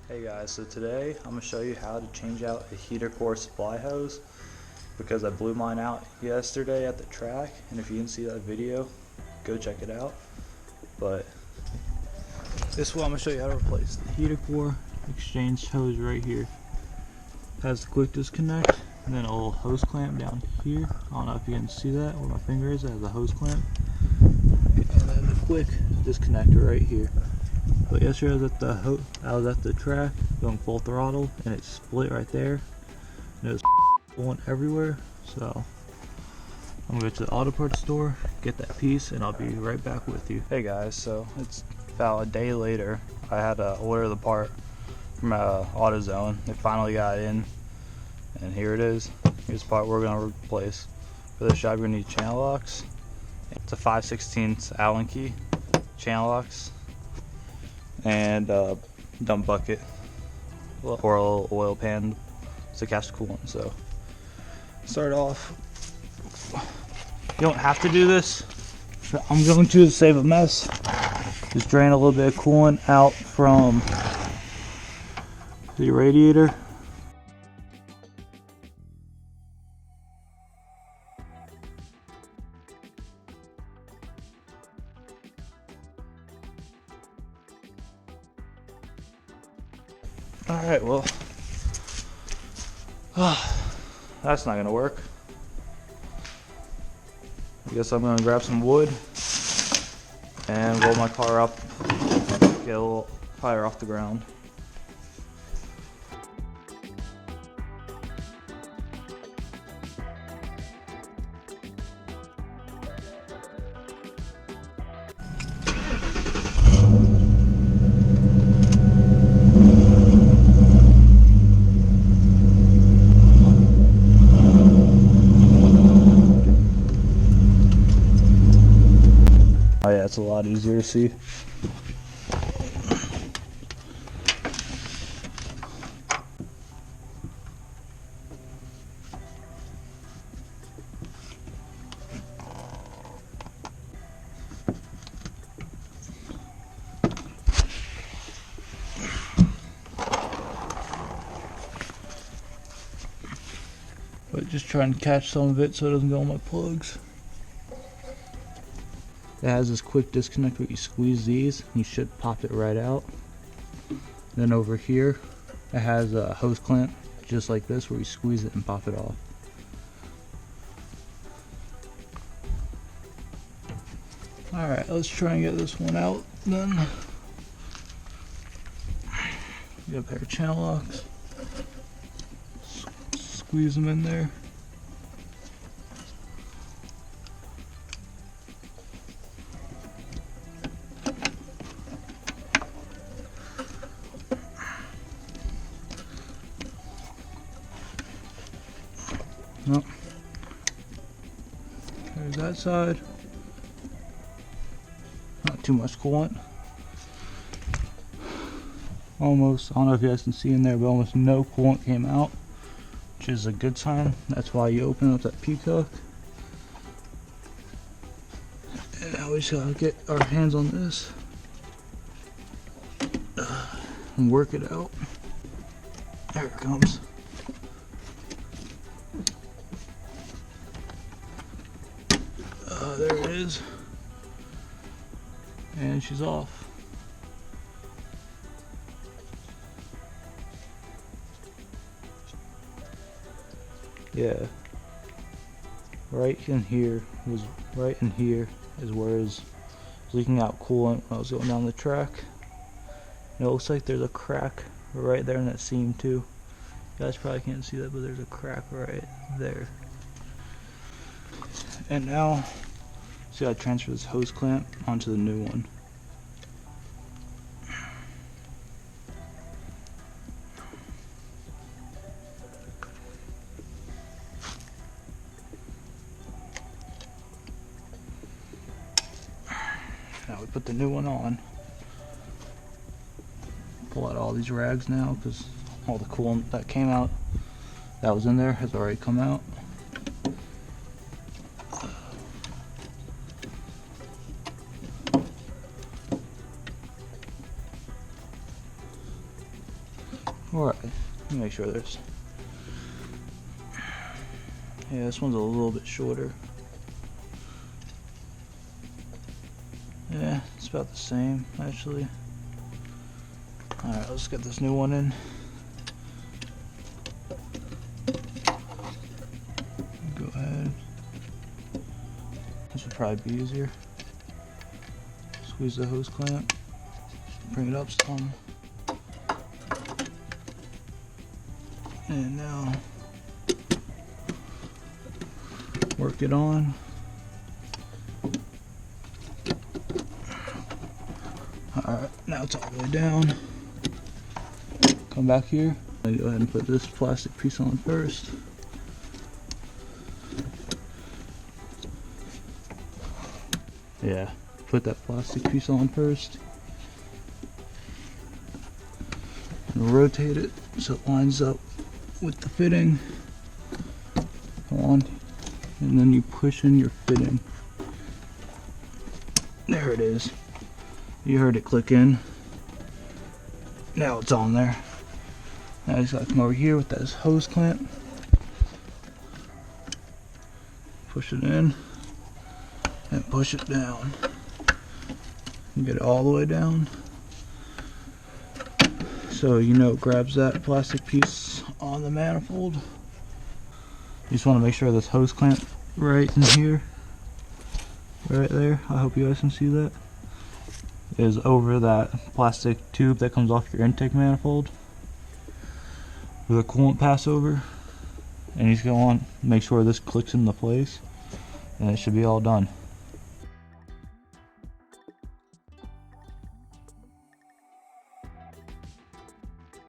Hey guys, so today I'm going to show you how to change out a heater core supply hose because I blew mine out yesterday at the track, and if you didn't see that video, go check it out. But this is what I'm going to show you how to replace. The heater core exchange hose right here has the quick disconnect and then a little hose clamp down here. I don't know if you can see that where my finger is. It has a hose clamp and then the quick disconnector right here. But yesterday I was at the track going full throttle and it split right there and it was going everywhere. So I'm gonna go to the auto parts store, get that piece, and I'll be right back with you. Hey guys, so it's about a day later. I had to order the part from AutoZone. They finally got in and here it is. Here's the part we're gonna replace. For this job you're gonna need channel locks. It's a 5/16 Allen key channel locks and dump bucket or a little oil pan to catch the coolant. So start off, you don't have to do this, but I'm going to save a mess. Just drain a little bit of coolant out from the radiator. Alright, well, that's not gonna work. I guess I'm gonna grab some wood and roll my car up, get a little higher off the ground. Oh yeah, it's a lot easier to see. But just trying to catch some of it so it doesn't go on my plugs. It has this quick disconnect where you squeeze these and you should pop it right out. Then over here it has a hose clamp just like this where you squeeze it and pop it off. Alright, let's try and get this one out then. Get a pair of channel locks. Squeeze them in there. Nope. There's that side. Not too much coolant. Almost, I don't know if you guys can see in there, but almost no coolant came out, which is a good sign. That's why you open up that peacock. And now we just gotta get our hands on this and work it out. There it comes. There it is, and she's off. Yeah, right in here is where it's leaking out coolant when I was going down the track. And it looks like there's a crack right there in that seam too. You guys probably can't see that, but there's a crack right there. And now, see, I transfer this hose clamp onto the new one. Now we put the new one on. Pull out all these rags now because all the coolant that came out, that was in there, has already come out. Alright, let me make sure there's... Yeah, this one's a little bit shorter. Yeah, it's about the same, actually. Alright, let's get this new one in. Go ahead. This would probably be easier. Squeeze the hose clamp. Bring it up some. And now work it on. Alright, now it's all the way down. Come back here. I'll go ahead and put this plastic piece on first. Yeah, put that plastic piece on first. And rotate it so it lines up with the fitting. Come on. And then you push in your fitting. There it is. You heard it click in. Now it's on there. Now I just gotta come over here with that hose clamp. Push it in. And push it down. And get it all the way down. So you know it grabs that plastic piece on the manifold. You just want to make sure this hose clamp right in here, right there, I hope you guys can see that, is over that plastic tube that comes off your intake manifold with a coolant pass over. And you just go on, make sure this clicks into place, and it should be all done.